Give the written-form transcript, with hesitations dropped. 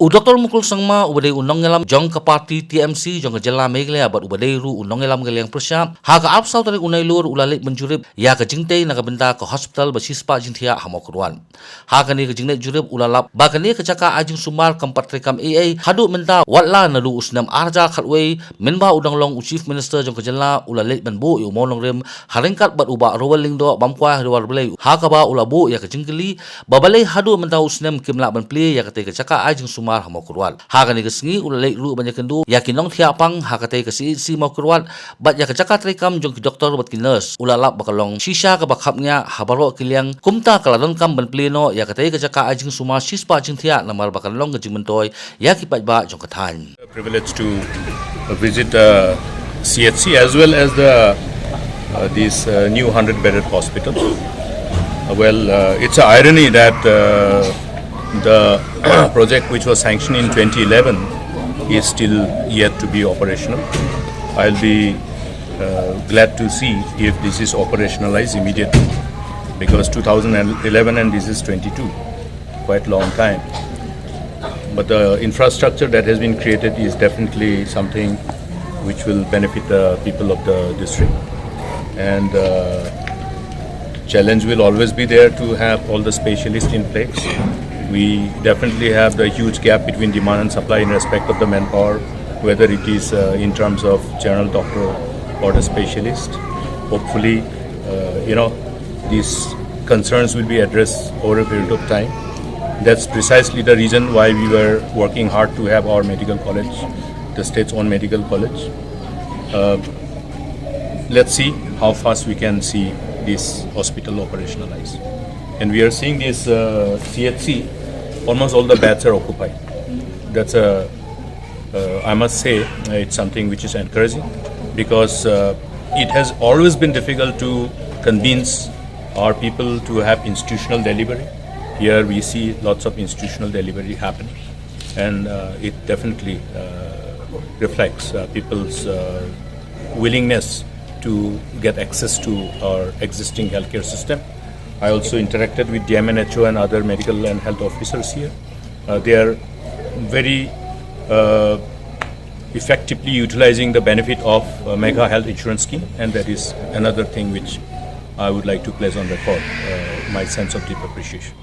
Dr. Mukul sangma ubade unong ngelam jong ka party TMC jong ka jela megle abat ubade ru unong ngelam geliang persya ha ka apsau tari unai lur ulalik menjurib ya ka Jingthiah na ka benda ka hospital basispa Jingthiah ha Mawkyrwat ha ka ni ka jingne jurib ulalap ba ka ni ka caka ajing sumar kampat rekam AA hadu menta watla Naduh usnam arja khatwei menba udang long chief minister jong ka jela ulalik benbu yu monong rem haringkat bat uba roweling do bamkwa riwar belai ha ka ba ulabu ya ka Jingkylli babalai hadu menta usnam kimla ban Plie ya ka te ka caka ajing sumar Mawkyrwat ha ka ni kesengi ulalai ru banyak kendu yakin nong thiapang ha ka te ka si Mawkyrwat bat ya ka caka trekam jong ki doktor bat ki nurse ulalap bakalong shisha ka bakhapnya habaro kiliang kumta kaladon kam ban pleno ya ka te ka caka ajing sumar sispa Jingthiah namar bakalong ka jingmentoy ya ki pat ba jong ka than privilege to visit CHC as well as this new 100-bedded hospital. It's an irony that the project which was sanctioned in 2011 is still yet to be operational. I'll be glad to see if this is operationalized immediately, because 2011 and this is 22, quite long time. But the infrastructure that has been created is definitely something which will benefit the people of the district. And challenge will always be there to have all the specialists in place. We definitely have the huge gap between demand and supply in respect of the manpower, whether it is in terms of general doctor or the specialist. Hopefully, these concerns will be addressed over a period of time. That's precisely the reason why we were working hard to have our medical college, the state's own medical college. Let's see how fast we can see this hospital operationalized. And we are seeing this CHC, almost all the beds are occupied. That's I must say, it's something which is encouraging, because it has always been difficult to convince our people to have institutional delivery. Here we see lots of institutional delivery happening, and it definitely reflects people's willingness to get access to our existing healthcare system. I also interacted with DMNHO and other medical and health officers here. They are very effectively utilizing the benefit of mega health insurance scheme, and that is another thing which I would like to place on record my sense of deep appreciation.